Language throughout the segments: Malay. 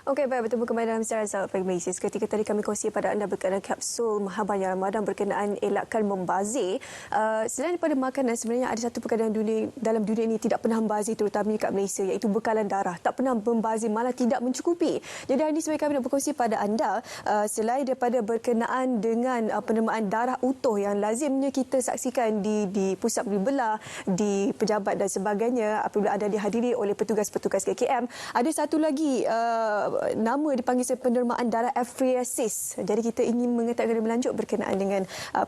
Okey, baik, bertemu kembali dalam Siaran Sahabat Pagi Malaysia. Ketika tadi kami kongsi pada anda berkenaan kapsul Mahabanyak Ramadan berkenaan elakkan membazir. Selain daripada makanan, sebenarnya ada satu perkara dalam dunia ini tidak pernah membazir, terutamanya kat Malaysia, iaitu bekalan darah. Tak pernah membazir, malah tidak mencukupi. Jadi hari ini sebenarnya kami nak berkongsi pada anda, selain daripada berkenaan dengan penerimaan darah utuh yang lazimnya kita saksikan di pusat belah, di pejabat dan sebagainya apabila ada dihadiri oleh petugas-petugas KKM, ada satu lagi nama dipanggil sebagai penerimaan darah apheresis. Jadi kita ingin mengetahui lebih lanjut berkenaan dengan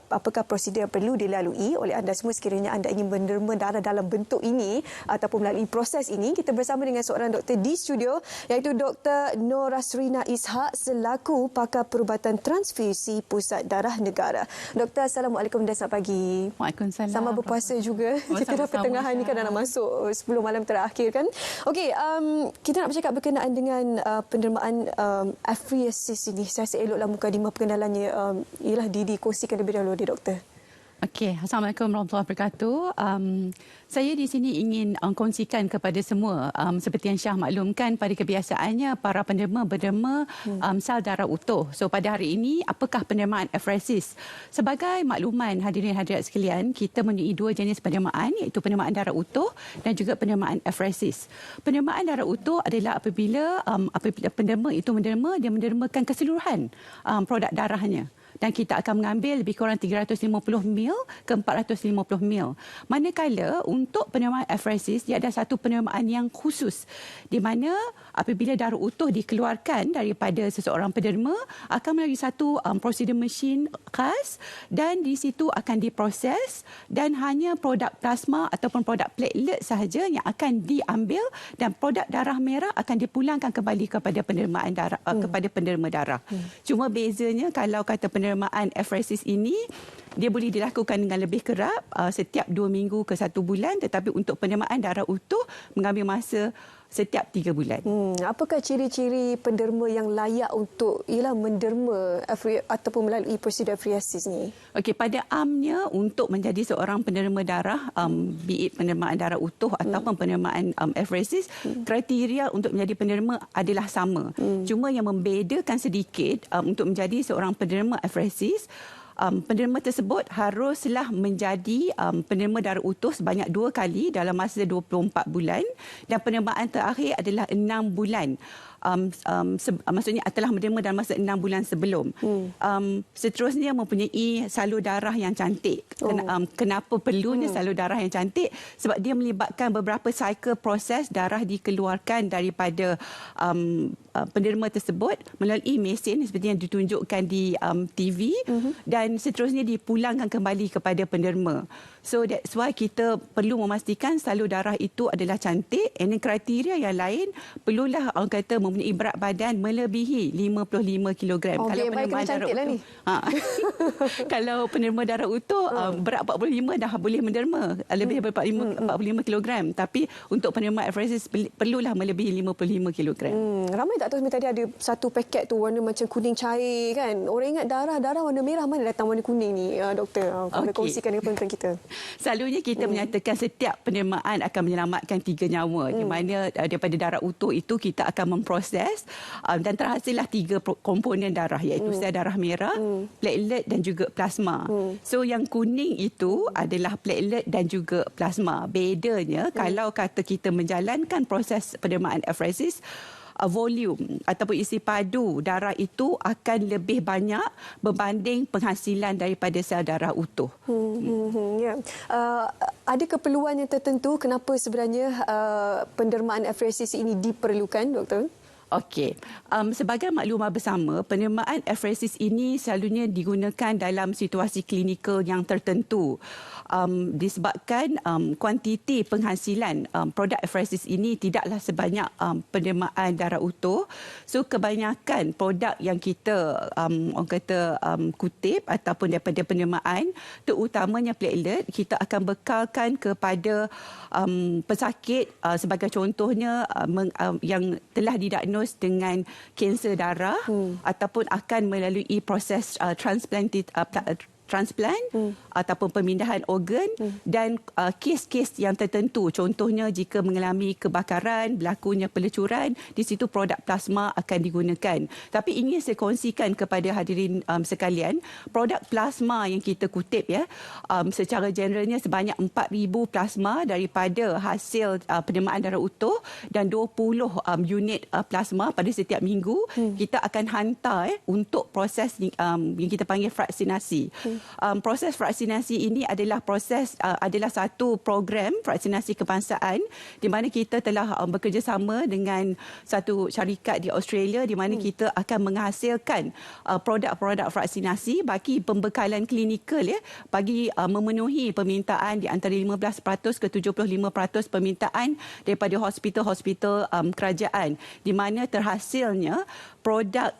apakah prosedur yang perlu dilalui oleh anda semua sekiranya anda ingin menerima darah dalam bentuk ini ataupun melalui proses ini. Kita bersama dengan seorang doktor di studio, iaitu Dr. Nur Rasrina Ishak selaku pakar perubatan transfusi Pusat Darah Negara. Doktor, Assalamualaikum dan selamat pagi. Waalaikumsalam. Sama berpuasa juga. Kita dah pertengahan ni kan dah nak masuk 10 malam terakhir kan. Okey, kita nak bercakap berkenaan dengan penerimaan apheresis ini. Saya rasa eloklah mukadimah pengenalannya ialah dikongsikan lebih dahulu di doktor. Okey, Assalamualaikum warahmatullahi wabarakatuh. Saya di sini ingin kongsikan kepada semua, seperti yang Syah maklumkan, pada kebiasaannya para penerima berderma sel darah utuh. So pada hari ini, apakah penerimaan apheresis? Sebagai makluman hadirin hadirat sekalian, kita mempunyai dua jenis penerimaan, iaitu penerimaan darah utuh dan juga penerimaan apheresis. Penerimaan darah utuh adalah apabila penerima itu dia mendermakan keseluruhan produk darahnya. Dan kita akan mengambil lebih kurang 350 ml ke 450 ml. Manakala untuk penerimaan apheresis, dia ada satu penerimaan yang khusus di mana apabila darah utuh dikeluarkan daripada seseorang penerima akan melalui satu prosedur mesin khas dan di situ akan diproses dan hanya produk plasma ataupun produk platelet sahaja yang akan diambil dan produk darah merah akan dipulangkan kembali kepada penerimaan darah kepada penerima darah. Cuma bezanya kalau kata penerimaan apheresis ini dia boleh dilakukan dengan lebih kerap setiap 2 minggu ke 1 bulan, tetapi untuk penerimaan darah utuh mengambil masa setiap 3 bulan. Apakah ciri-ciri penderma yang layak untuk menderma ataupun melalui prosedur apheresis ni? Okey, pada amnya untuk menjadi seorang penerima darah, be it penerimaan darah utuh ataupun penerimaan apheresis, kriteria untuk menjadi penerima adalah sama. Cuma yang membedakan sedikit untuk menjadi seorang penerima apheresis, penerima tersebut haruslah menjadi penerima darah utuh sebanyak 2 kali dalam masa 24 bulan dan penerimaan terakhir adalah 6 bulan. Maksudnya telah menerima dalam masa 6 bulan sebelum. Seterusnya mempunyai salur darah yang cantik. Kenapa perlunya salur darah yang cantik? Sebab dia melibatkan beberapa cycle proses darah dikeluarkan daripada penerima tersebut melalui mesin seperti yang ditunjukkan di TV dan seterusnya dipulangkan kembali kepada penerima. So that's why kita perlu memastikan salur darah itu adalah cantik. Dan kriteria yang lain perlulah orang kata mempunyai berat badan melebihi 55 kg. Kalau penerima darah utuh ni. Kalau penerima darah utuh berat 45 dah boleh menderma lebih daripada 45 kg. Tapi untuk penerima apheresis perlulah melebihi 55 kg. Ramai tak tahu tadi ada satu paket tu warna macam kuning cair kan. Orang ingat darah warna merah, mana datang warna kuning ni, doktor? Boleh kongsikan dengan penonton kita. Selalunya kita menyatakan setiap penerimaan akan menyelamatkan 3 nyawa, di mana daripada darah utuh itu kita akan memproses dan terhasillah 3 komponen darah, iaitu sel darah merah, platelet dan juga plasma. So yang kuning itu adalah platelet dan juga plasma. Bedanya kalau kata kita menjalankan proses penerimaan apheresis, volume ataupun isi padu darah itu akan lebih banyak berbanding penghasilan daripada sel darah utuh. Ada keperluan yang tertentu kenapa sebenarnya pendermaan apheresis ini diperlukan, doktor? Okey, sebagai maklumat bersama, penerimaan apheresis ini selalunya digunakan dalam situasi klinikal yang tertentu. Disebabkan kuantiti penghasilan produk apheresis ini tidaklah sebanyak penerimaan darah utuh. So kebanyakan produk yang kita orang kata kutip ataupun daripada penerimaan, terutamanya platelet, kita akan bekalkan kepada pesakit sebagai contohnya yang telah didiagnos dengan kanser darah ataupun akan melalui proses transplant ataupun pemindahan organ dan kes-kes yang tertentu. Contohnya jika mengalami kebakaran, berlakunya pelecuran, di situ produk plasma akan digunakan. Tapi ingin saya kongsikan kepada hadirin sekalian, produk plasma yang kita kutip secara generalnya sebanyak 4,000 plasma daripada hasil penerimaan darah utuh dan 20 unit plasma pada setiap minggu kita akan hantar untuk proses yang kita panggil vaksinasi. Proses vaksinasi ini adalah adalah satu program vaksinasi kebangsaan di mana kita telah bekerjasama dengan satu syarikat di Australia di mana kita akan menghasilkan produk-produk vaksinasi bagi pembekalan klinikal bagi memenuhi permintaan di antara 15% ke 75% permintaan daripada hospital-hospital kerajaan di mana terhasilnya produk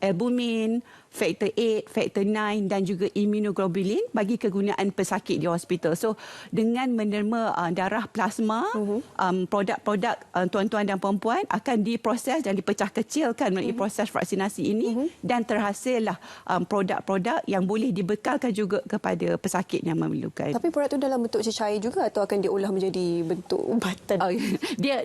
albumin, faktor 8, faktor 9 dan juga immunoglobulin bagi kegunaan pesakit di hospital. So dengan menerima darah plasma, produk-produk tuan-tuan dan perempuan akan diproses dan dipecah kecilkan melalui proses vaksinasi ini dan terhasillah produk-produk yang boleh dibekalkan juga kepada pesakit yang memerlukan. Tapi produk itu dalam bentuk cecair juga atau akan diolah menjadi bentuk ubatan?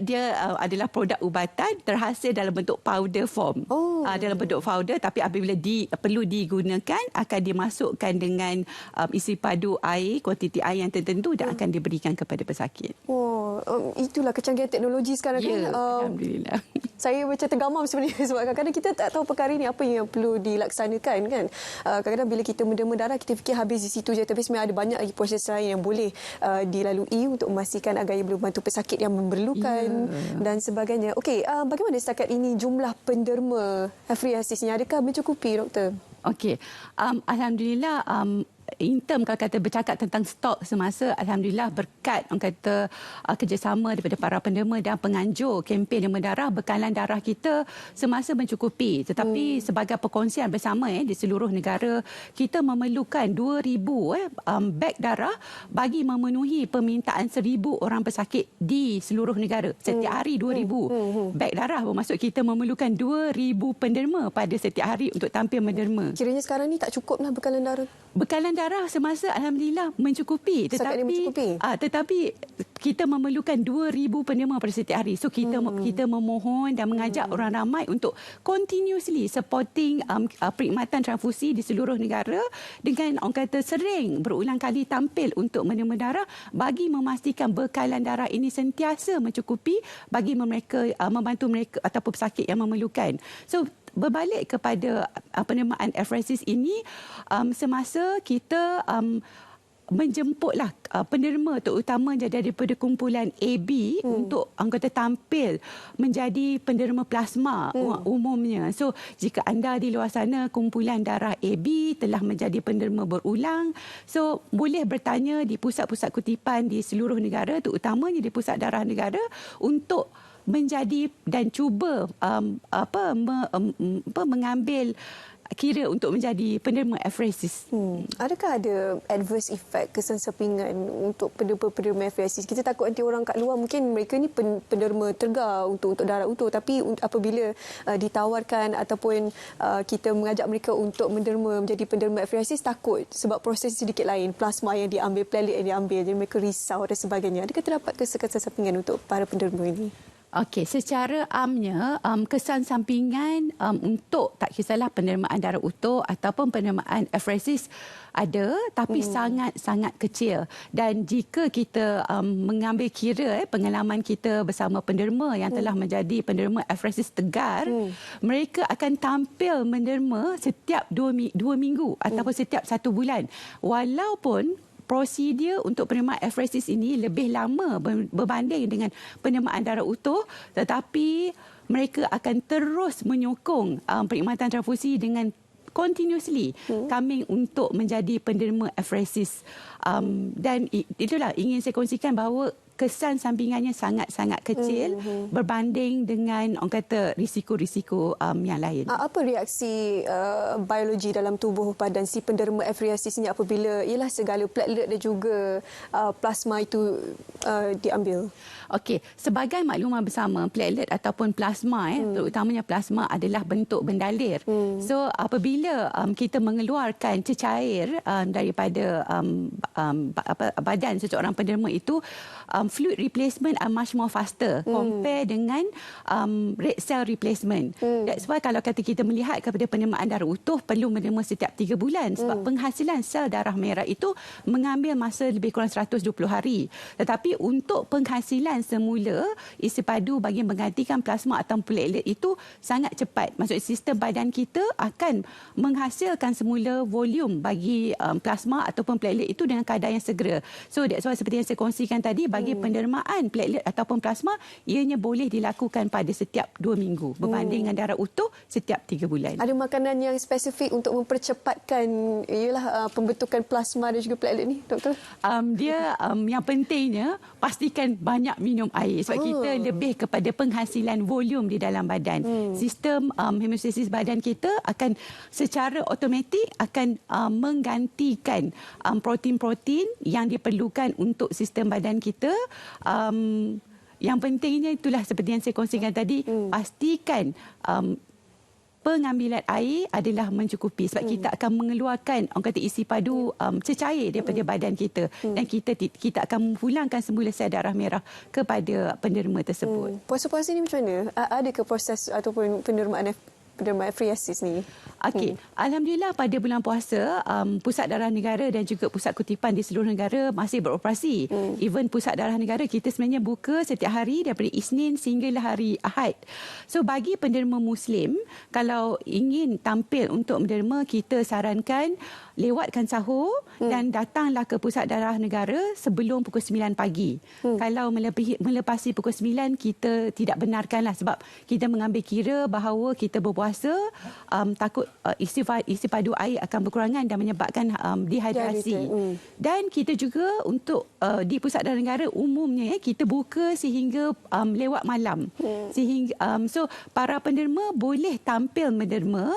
Dia adalah produk ubatan terhasil dalam bentuk powder form. Dalam bentuk powder, tapi apabila perlu digunakan akan dimasukkan dengan isi padu air, kuantiti air yang tertentu dan akan diberikan kepada pesakit. Itulah kecanggihan teknologi sekarang kan. Alhamdulillah. Saya macam tergamam sebenarnya sebab kadang-kadang kita tak tahu perkara ini apa yang perlu dilaksanakan kan. Kadang-kadang bila kita menderma darah kita fikir habis di situ je, tapi sebenarnya ada banyak lagi proses lain yang boleh dilalui untuk memastikan agar ia boleh membantu pesakit yang memerlukan dan sebagainya. Okey, bagaimana setakat ini jumlah penderma FRIASIS ini, adakah mencukupi doktor? Okey, alhamdulillah. In term kalau kata bercakap tentang stok semasa, alhamdulillah berkat orang kata kerjasama daripada para penderma dan penganjur kempen derma darah, bekalan darah kita semasa mencukupi. Tetapi sebagai perkongsian bersama di seluruh negara, kita memerlukan 2,000 beg darah bagi memenuhi permintaan 1,000 orang pesakit di seluruh negara. Setiap hari 2,000 beg darah, bermaksud kita memerlukan 2,000 penderma pada setiap hari untuk tampil menderma. Kiranya sekarang ni tak cukuplah bekalan darah. Bekalan darah semasa alhamdulillah mencukupi, tetapi kita memerlukan 2,000 penderma pada setiap hari. So kita memohon dan mengajak orang ramai untuk continuously supporting perkhidmatan transfusi di seluruh negara dengan orang kata sering berulang kali tampil untuk menerima darah bagi memastikan bekalan darah ini sentiasa mencukupi bagi mereka, membantu mereka ataupun pesakit yang memerlukan. So berbalik kepada penerimaan FRIASIS ini, semasa kita menjemputlah penderma terutama daripada kumpulan AB untuk anggota tampil menjadi penderma plasma umumnya. So jika anda di luar sana kumpulan darah AB telah menjadi penderma berulang, so boleh bertanya di pusat-pusat kutipan di seluruh negara, terutamanya di pusat darah negara untuk menjadi dan cuba mengambil kira untuk menjadi penderma FRIASIS. Adakah ada adverse effect, kesan sampingan untuk penderma FRIASIS? Kita takut nanti orang kat luar mungkin mereka ni penderma tergar untuk darah utuh, tapi apabila ditawarkan ataupun kita mengajak mereka untuk menderma menjadi penderma FRIASIS, takut sebab proses sedikit lain, plasma yang diambil, platelet yang diambil, jadi mereka risau dan sebagainya. Adakah terdapat kesan sampingan untuk para penderma ini? Okey, secara amnya kesan sampingan untuk tak kisahlah penerimaan darah utuh ataupun penerimaan FRIASIS ada, tapi sangat-sangat kecil. Dan jika kita mengambil kira pengalaman kita bersama penderma yang telah menjadi penderma FRIASIS tegar, mereka akan tampil menderma setiap 2 minggu ataupun setiap 1 bulan. Walaupun prosedur untuk penerimaan FRIASIS ini lebih lama berbanding dengan penerimaan darah utuh, tetapi mereka akan terus menyokong perkhidmatan transfusi dengan continuously coming untuk menjadi penderma FRIASIS. Dan itulah ingin saya kongsikan bahawa kesan sampingannya sangat-sangat kecil berbanding dengan orang kata risiko-risiko yang lain. Apa reaksi biologi dalam tubuh badan si penderma FRSIS ini apabila ialah segala platelet dan juga plasma itu diambil? Okey, sebagai makluman bersama, platelet ataupun plasma, terutamanya plasma adalah bentuk bendalir. So, apabila kita mengeluarkan cecair daripada badan seseorang penderma itu, fluid replacement are much more faster compare dengan red cell replacement. That's why kalau kata kita melihat kepada pendermaan darah utuh perlu menerima setiap 3 bulan sebab penghasilan sel darah merah itu mengambil masa lebih kurang 120 hari. Tetapi untuk penghasilan semula isi padu bagi menggantikan plasma atau platelet itu sangat cepat. Maksudnya sistem badan kita akan menghasilkan semula volume bagi plasma ataupun platelet itu dengan kadar yang segera. So that's why seperti yang saya kongsikan tadi, bagi pendermaan platelet ataupun plasma ianya boleh dilakukan pada setiap 2 minggu berbanding dengan darah utuh setiap 3 bulan. Ada makanan yang spesifik untuk mempercepatkan pembentukan plasma dan juga platelet ni, doktor? Yang pentingnya pastikan banyak minum air sebab kita lebih kepada penghasilan volume di dalam badan. Sistem hemostasis badan kita akan secara automatik akan menggantikan protein-protein yang diperlukan untuk sistem badan kita. Yang pentingnya itulah seperti yang saya kongsikan tadi, pastikan pengambilan air adalah mencukupi sebab kita akan mengeluarkan orang kata isi padu cecair daripada badan kita dan kita akan memulangkan semula sel darah merah kepada penderma tersebut. Puasa-puasa ni macam mana? Adakah proses ataupun pendermaan FRSIS ni? Okey, alhamdulillah pada bulan puasa Pusat Darah Negara dan juga pusat kutipan di seluruh negara masih beroperasi. Even Pusat Darah Negara kita sebenarnya buka setiap hari daripada Isnin sehinggalah hari Ahad. So bagi penderma Muslim, kalau ingin tampil untuk menderma, kita sarankan lewatkan sahur dan datanglah ke Pusat Darah Negara sebelum pukul 9 pagi. Kalau melepasi pukul 9, kita tidak benarkanlah sebab kita mengambil kira bahawa kita berpuasa, takut isi padu air akan berkurangan dan menyebabkan dehidrasi. Dan kita juga untuk di Pusat Darah Negara umumnya kita buka sehingga lewat malam. Sehingga so para penderma boleh tampil menderma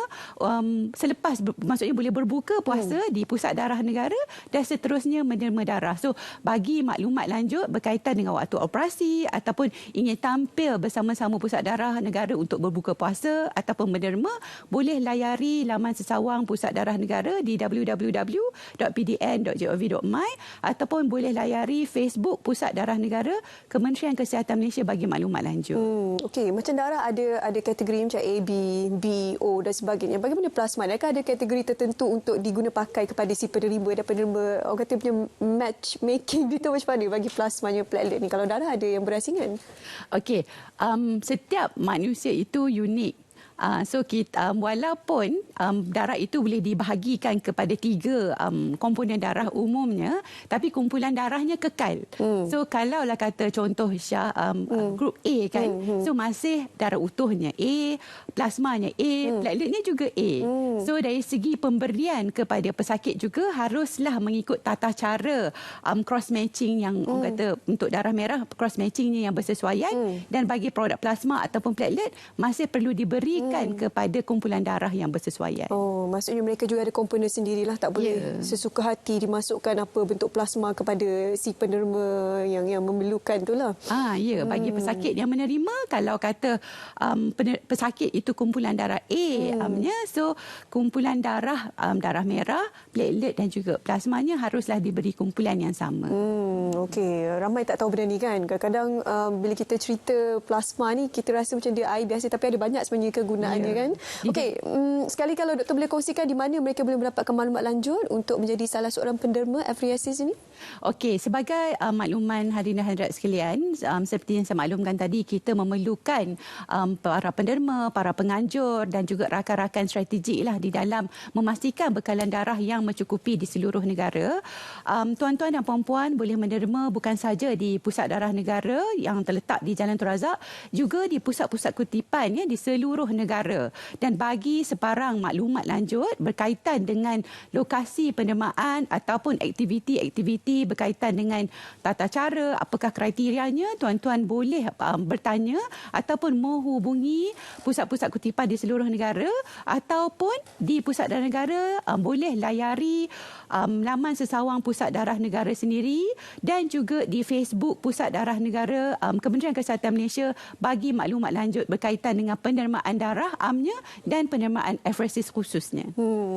selepas maksudnya boleh berbuka puasa di Pusat Darah Negara dan seterusnya menderma darah. So bagi maklumat lanjut berkaitan dengan waktu operasi ataupun ingin tampil bersama-sama Pusat Darah Negara untuk berbuka puasa ataupun menderma, boleh layari laman sesawang Pusat Darah Negara di www.pdn.gov.my ataupun boleh layari Facebook Pusat Darah Negara Kementerian Kesihatan Malaysia bagi maklumat lanjut. Okey, macam darah ada kategori macam A, B, B, O dan sebagainya. Bagaimana plasma? Adakah ada kategori tertentu untuk diguna pakai kepada si penerima dan penerima orang kata punya matchmaking gitu macam mana bagi plasmanya platelet ni? Kalau darah ada yang berasingan. Okey, setiap manusia itu unik. So kita walaupun darah itu boleh dibahagikan kepada 3 komponen darah umumnya, tapi kumpulan darahnya kekal. So kalaulah kata contoh Syah grup A kan, so masih darah utuhnya A, plasmanya A, plateletnya juga A. So dari segi pemberian kepada pesakit juga haruslah mengikut tata cara cross matching yang orang kata untuk darah merah cross matchingnya yang bersesuaian, dan bagi produk plasma ataupun platelet masih perlu diberikan kepada kumpulan darah yang bersesuaian. Oh, maksudnya mereka juga ada komponen sendirilah, tak boleh sesuka hati dimasukkan apa bentuk plasma kepada si penerima yang memerlukan itulah. Ya, bagi pesakit yang menerima, kalau kata pesakit itu kumpulan darah A, so kumpulan darah darah merah, platelet dan juga plasmanya haruslah diberi kumpulan yang sama. Okey, ramai tak tahu benda ni kan. Kadang-kadang bila kita cerita plasma ni kita rasa macam dia air biasa, tapi ada banyak sebenarnya kegunaannya kan. Okey, sekali kalau doktor boleh kongsikan di mana mereka boleh mendapatkan maklumat lanjut untuk menjadi salah seorang penderma FRSIS ini? Okey, sebagai makluman hadirin hadirat sekalian, seperti yang saya maklumkan tadi, kita memerlukan para penderma, para penganjur dan juga rakan-rakan strategik lah di dalam memastikan bekalan darah yang mencukupi di seluruh negara. Tuan-tuan dan puan-puan boleh menderma bukan saja di Pusat Darah Negara yang terletak di Jalan Tun Razak, juga di pusat-pusat kutipan di seluruh negara dan bagi sebarang maklumat lanjut berkaitan dengan lokasi pendermaan ataupun aktiviti-aktiviti berkaitan dengan tata cara, apakah kriterianya, tuan-tuan boleh bertanya ataupun menghubungi pusat-pusat kutipan di seluruh negara ataupun di Pusat Darah Negara boleh layari laman sesawang Pusat Darah Negara sendiri dan juga di Facebook Pusat Darah Negara Kementerian Kesihatan Malaysia bagi maklumat lanjut berkaitan dengan pendermaan darah amnya dan pendermaan afresis khususnya.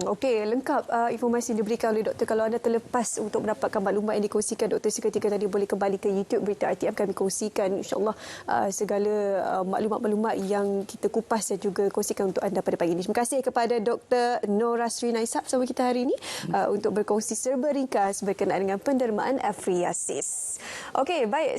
Okey, lengkap informasi yang diberikan oleh doktor. Kalau anda terlepas untuk mendapatkan maklumat yang dikongsikan doktor seketika tadi, boleh kembali ke YouTube Berita RTM. Kami kongsikan insya-Allah segala maklumat-maklumat yang kita kupas dan juga kongsikan untuk anda pada pagi ini. Terima kasih kepada Dr. Nora Sri Naisap bersama kita hari ini untuk berkongsi serba ringkas berkenaan dengan pendermaan afresis. Okey, baik.